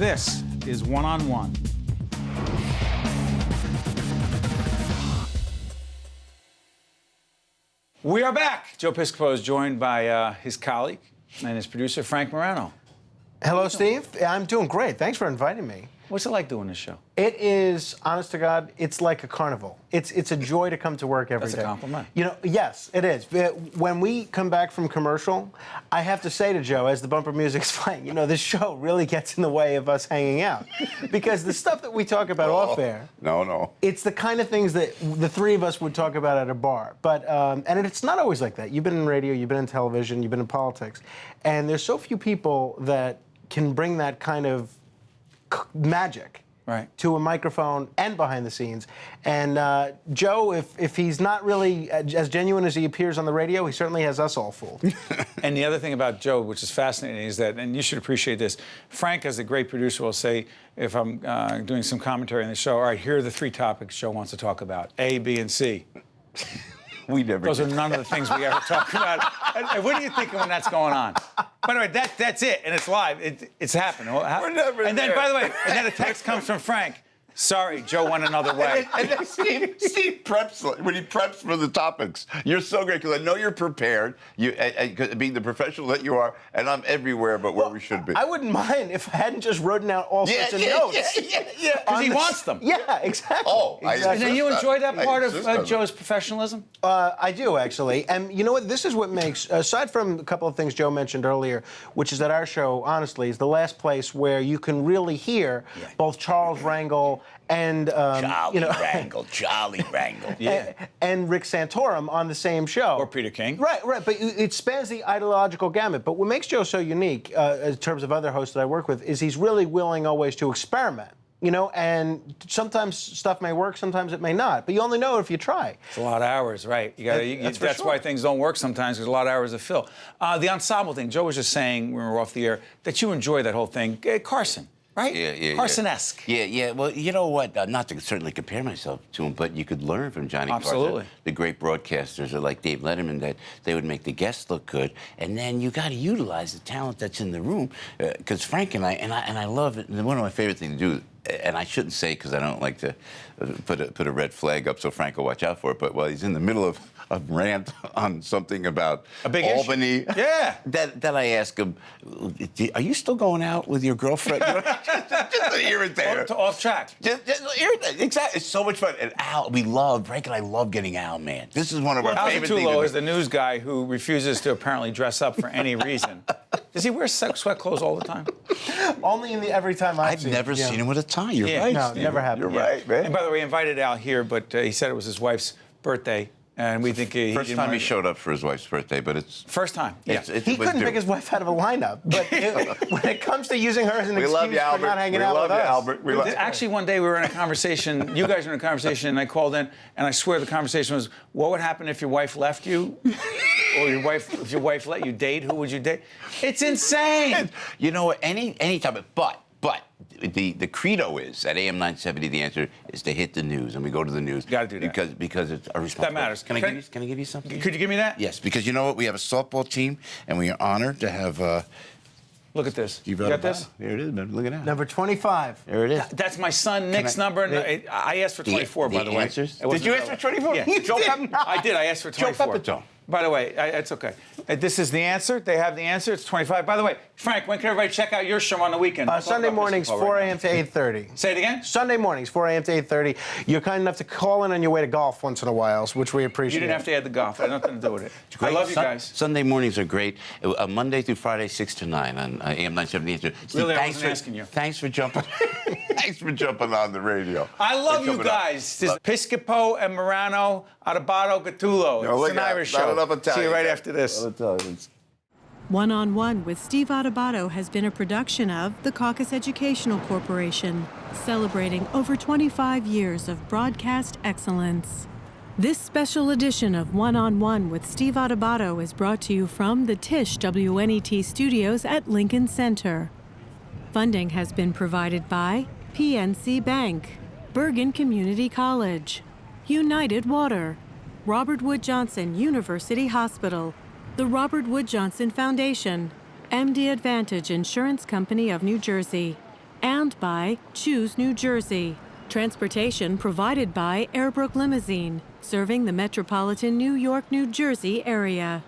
This is One on One. We are back. Joe Piscopo is joined by his colleague and his producer, Frank Morano. Hello, Steve. I'm doing great. Thanks for inviting me. What's it like doing this show? It is, honest to God, it's like a carnival. It's a joy to come to work every day. That's a compliment. You know, yes, it is. When we come back from commercial, I have to say to Joe, as the bumper music's playing, you know, this show really gets in the way of us hanging out. Because the stuff that we talk about off air, it's the kind of things that the three of us would talk about at a bar. But, and it's not always like that. You've been in radio, you've been in television, you've been in politics. And there's so few people that can bring that kind of magic to a microphone and behind the scenes. And Joe, if he's not really as genuine as he appears on the radio, he certainly has us all fooled. And the other thing about Joe, which is fascinating, is that, and you should appreciate this, Frank, as a great producer, will say, if I'm doing some commentary on the show, all right, here are the three topics Joe wants to talk about, A, B, and C. Those are none of the things we ever talk about. And what are you thinking when that's going on? By the way, that's it, and it's live. It's happened. We're never and then, there. by the way, and then a text comes from Frank. Sorry, Joe went another way. And then Steve preps, when he preps for the topics, you're so great, because I know you're prepared, being the professional that you are, and I'm everywhere but where we should be. I wouldn't mind if I hadn't just written out all sorts of notes. Because he wants them. Yeah, exactly. Oh, exactly. And you enjoy that part of Joe's professionalism? I do, actually. And you know what? This is what makes, aside from a couple of things Joe mentioned earlier, which is that our show, honestly, is the last place where you can really hear both Charles Rangel and Charlie Rangel. and Rick Santorum on the same show. Or Peter King. Right. But it spans the ideological gamut. But what makes Joe so unique, in terms of other hosts that I work with, is he's really willing always to experiment. You know, and sometimes stuff may work, sometimes it may not. But you only know if you try. It's a lot of hours, right? You got. That's why things don't work sometimes. There's a lot of hours to fill. The ensemble thing. Joe was just saying when we were off the air that you enjoy that whole thing. Carson. Right? Yeah. Carson-esque. Yeah. Well, you know what? Not to certainly compare myself to him, but you could learn from Johnny Absolutely. Carson. The great broadcasters are like Dave Letterman, that they would make the guests look good, and then you got to utilize the talent that's in the room. Because Frank and I love it. And one of my favorite things to do, and I shouldn't say because I don't like to put a red flag up so Frank will watch out for it, but while he's in the middle of a rant on something about a big Albany, issue. Yeah, that I ask him, are you still going out with your girlfriend? just to irritate her. Off track. Just irritate. Exactly. It's so much fun. And Al, Frank and I love getting Al, man. This is one of our favorite things. Al is the news guy who refuses to apparently dress up for any reason. Does he wear sweat clothes all the time? Only every time I've never seen him with a tie. You're right. No, Steve. never happened. You're right, man. And by the way, we invited Al here, but he said it was his wife's birthday. And we think he first time he showed up for his wife's birthday, but it's first time. Yeah, he couldn't pick his wife out of a lineup. But when it comes to using her as an excuse for not hanging out with us, Albert. Actually, one day we were in a conversation. You guys were in a conversation, and I called in, and I swear the conversation was, "What would happen if your wife left you, or if your wife let you date? Who would you date?" It's insane. You know what? Any topic, but. The credo is at AM970. The answer is to hit the news, and we go to the news. Got to do that because it's our responsibility. That matters. Can I give you something? Could you give me that? Yes, because you know what? We have a softball team, and we are honored to have. Look at this. You got this? There it is, man. Look at that. Number 25. There it is. That's my son Nick's number. I asked for 24, by the way. Answers? Did you ask for 24? Yeah. I did. I asked for 24. Joe By the way, it's okay. This is the answer. They have the answer. It's 25. By the way, Frank, when can everybody check out your show on the weekend? Sunday mornings, 4 a.m. to 8:30. Say it again? Sunday mornings, 4 a.m. to 8:30. You're kind enough to call in on your way to golf once in a while, which we appreciate. You didn't have to add the golf. It had nothing to do with it. I love you guys. Sunday mornings are great. Monday through Friday, 6 to 9 on AM970. Really, I wasn't asking you. Thanks for jumping. Thanks for jumping on the radio. I love you guys. This is Piscopo and Morano, Adebato, Gattulo. It's an Irish show. See you right after this. One on One with Steve Adebato has been a production of the Caucus Educational Corporation, celebrating over 25 years of broadcast excellence. This special edition of One on One with Steve Adebato is brought to you from the Tisch WNET studios at Lincoln Center. Funding has been provided by PNC Bank, Bergen Community College, United Water, Robert Wood Johnson University Hospital, the Robert Wood Johnson Foundation, MD Advantage Insurance Company of New Jersey, And by Choose New Jersey. Transportation provided by Airbrook Limousine, serving the metropolitan New York, New Jersey area.